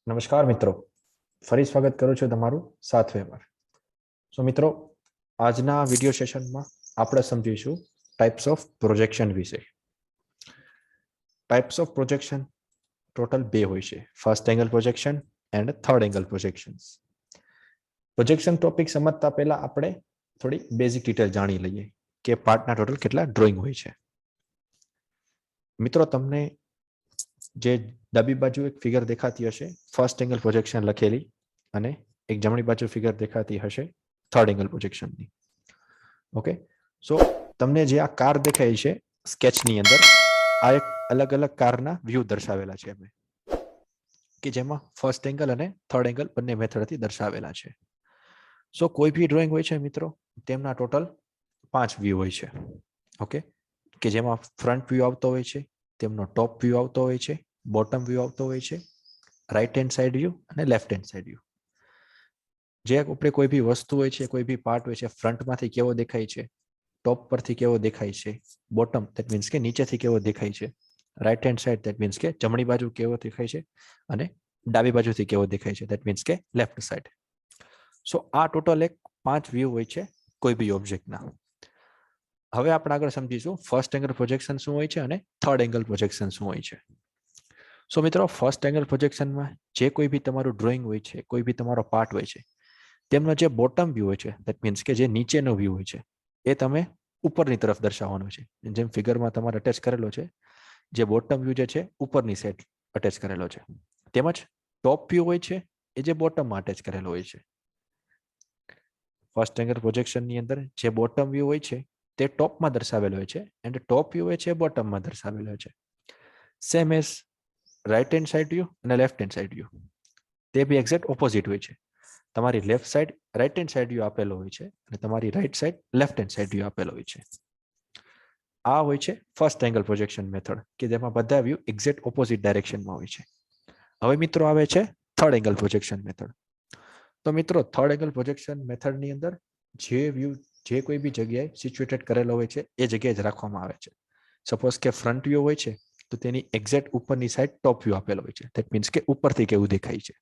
નમસ્કાર મિત્રો, ફરી સ્વાગત કરું છું તમારું સાથવે પર. સો મિત્રો, આજના વિડિયો સેશનમાં આપણે સમજીશું ટાઈપ્સ ઓફ પ્રોજેક્શન વિશે. ટાઈપ્સ ઓફ પ્રોજેક્શન ટોટલ બે હોય છે, first angle projection and third angle projections. Projection topic સમજતા પહેલા આપણે થોડી બેઝિક ડિટેલ જાણી લઈએ કે પાર્ટના ટોટલ કેટલા ડ્રોઈંગ હોય છે. મિત્રો, તમને જે ડાબી બાજુ એક ફિગર દેખાતી હશે ફર્સ્ટ એંગલ પ્રોજેક્શન લખેલી, અને એક જમણી બાજુ ફિગર દેખાતી હશે થર્ડ એંગલ પ્રોજેક્શનની. ઓકે, સો તમને જે આ કાર દેખાય છે સ્કેચની અંદર, આ એક અલગ અલગ કારના વ્યૂ દર્શાવેલા છે અમે, કે જેમાં ફર્સ્ટ એંગલ અને થર્ડ એંગલ બંને મેથડથી દર્શાવેલા છે. સો કોઈ બી ડ્રોઈંગ હોય છે મિત્રો, તેમના ટોટલ 5 વ્યૂ હોય છે. ઓકે, કે જેમાં ફ્રન્ટ વ્યૂ આવતો હોય છે, તેમનો ટોપ વ્યૂ આવતો હોય છે, બોટમ વ્યૂ આવતો હોય છે, રાઈટ હેન્ડ સાઈડ વ્યૂ અને લેફ્ટ હેન્ડ સાઈડ વ્યૂ. જે આપણે કોઈ બી વસ્તુ હોય છે, કોઈ બી પાર્ટ હોય છે, ફ્રન્ટમાંથી કેવો દેખાય છે, ટોપ પરથી કેવો દેખાય છે, બોટમ ધેટ મીન્સ કે નીચેથી કેવો દેખાય છે, right hand side that means કે જમણી બાજુ કેવો દેખાય છે, અને ડાબી બાજુથી કેવો દેખાય છે ધેટ મીન્સ કે લેફ્ટ સાઈડ. સો આ ટોટલ એક 5 વ્યૂ હોય છે કોઈ બી ઓબ્જેક્ટના. હવે આપણે આગળ સમજીશું ફર્સ્ટ એંગલ પ્રોજેક્શન શું હોય છે અને થર્ડ એંગલ પ્રોજેક્શન શું હોય છે. સો મિત્રો, ફર્સ્ટ એંગલ પ્રોજેક્શનમાં જે કોઈ બી તમારું ડ્રોઈંગ હોય છે, કોઈ બી તમારો પાર્ટ હોય છે, તેમનો જે બોટમ વ્યૂ હોય છે ધેટ મીન્સ કે જે નીચેનો વ્યૂ હોય છે, એ તમે ઉપરની તરફ દર્શાવવાનો છે. જેમ ફિગરમાં તમારે અટેચ કરેલો છે, જે બોટમ વ્યૂ જે છે ઉપરની સાઈડ અટેચ કરેલો છે, તેમજ ટોપ વ્યૂ હોય છે એ જે બોટમમાં અટેચ કરેલો હોય છે. ફર્સ્ટ એંગલ પ્રોજેક્શનની અંદર જે બોટમ વ્યૂ હોય છે તે ટોપમાં દર્શાવેલો હોય છે, એન્ડ ટોપ વ્યૂ હોય છે બોટમમાં દર્શાવેલો હોય છે. Same as right hand side view અને લેફ્ટ હેન્ડ સાઈડ વ્યૂ, તે બી એક્ઝેક્ટ ઓપોઝિટ હોય છે. તમારી left side right hand side view આપેલો હોય છે, અને તમારી right side left hand side view આપેલો હોય છે. આ હોય છે ફર્સ્ટ એંગલ પ્રોજેક્શન મેથડ, કે જેમાં બધા વ્યૂ એક્ઝેક્ટ ઓપોઝિટ ડાયરેક્શનમાં હોય છે. હવે મિત્રો આવે છે થર્ડ એંગલ પ્રોજેક્શન મેથડ. તો મિત્રો, થર્ડ એંગલ પ્રોજેક્શન મેથડની અંદર જે વ્યૂ જે કોઈ બી જગ્યાએ સિચ્યુએટેડ કરેલો હોય છે એ જગ્યાએ જ રાખવામાં આવે છે. સપોઝ કે ફ્રન્ટ વ્યૂ હોય છે તો તેની એક્ઝેક્ટ ઉપરની સાઈડ ટોપ વ્યૂ આપેલો હોય છે, ધેટ મીન્સ કે ઉપરથી કેવું દેખાય છે.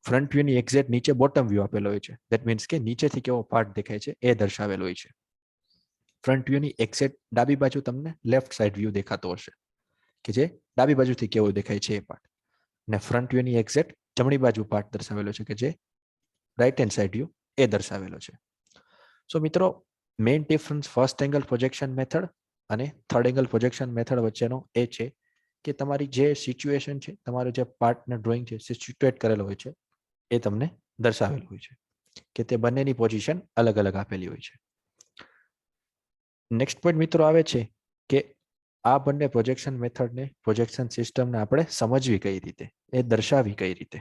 ફ્રન્ટ વ્યૂની એક્ઝેક્ટ નીચે બોટમ વ્યૂ આપેલો હોય છે, ધેટ મીન્સ કે નીચેથી કેવો પાર્ટ દેખાય છે એ દર્શાવેલો હોય છે. ફ્રન્ટ વ્યૂની એક્ઝેક્ટ ડાબી બાજુ તમને લેફ્ટ સાઈડ વ્યૂ દેખાતો હશે, કે જે ડાબી બાજુથી કેવો દેખાય છે એ પાર્ટ. અને ફ્રન્ટ વ્યૂની એક્ઝેક્ટ જમણી બાજુ પાર્ટ દર્શાવેલો છે, કે જે રાઈટ હેન્ડ સાઈડ વ્યૂ એ દર્શાવેલો છે. સો મિત્રો, main difference first angle projection method અને થર્ડ એંગલ પ્રોજેક્શન મેથડ વચ્ચેનો એ છે કે તમારી જે સિચ્યુએશન છે, તમારું જે પાર્ટના ડ્રોઈંગ છે સિચ્યુએટ કરેલો હોય છે, એ તમને દર્શાવેલું હોય છે, કે તે બંનેની પોઝિશન અલગ અલગ આપેલી હોય છે. નેક્સ્ટ પોઈન્ટ મિત્રો આવે છે કે આ બંને પ્રોજેક્શન મેથડને, પ્રોજેક્શન સિસ્ટમને આપણે સમજવી કઈ રીતે, એ દર્શાવી કઈ રીતે.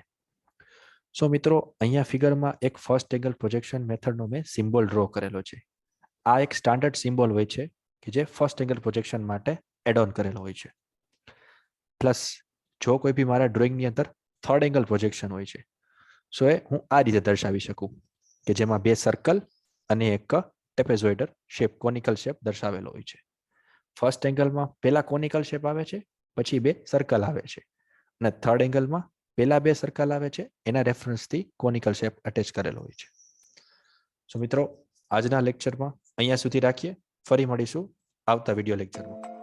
સો મિત્રો, અહીંયા ફિગરમાં એક ફર્સ્ટ એંગલ પ્રોજેક્શન મેથડનો મેં સિમ્બોલ ડ્રો કરેલો છે. આ એક સ્ટાન્ડર્ડ સિમ્બોલ હોય છે કે જે ફર્સ્ટ એંગલ પ્રોજેક્શન માટે એડ ઓન કરેલો હોય છે. પ્લસ જો કોઈ બી મારા ડ્રોઈંગની અંદર થર્ડ એંગલ પ્રોજેક્શન હોય છે, સો એ હું આ રીતે દર્શાવી શકું, કે જેમાં 2 સર્કલ અને એક ટ્રેપેઝોઇડલ શેપ, કોનિકલ શેપ દર્શાવેલો હોય છે. ફર્સ્ટ એંગલમાં પહેલા કોનિકલ શેપ આવે છે, પછી 2 સર્કલ આવે છે, અને થર્ડ એંગલમાં પહેલા 2 સર્કલ આવે છે, એના રેફરન્સથી કોનિકલ શેપ અટેચ કરેલો હોય છે. સો મિત્રો, આજના લેક્ચરમાં અહીંયા સુધી રાખીએ. ફરી મળીશું આવતા વિડીયો લેક્ચરમાં.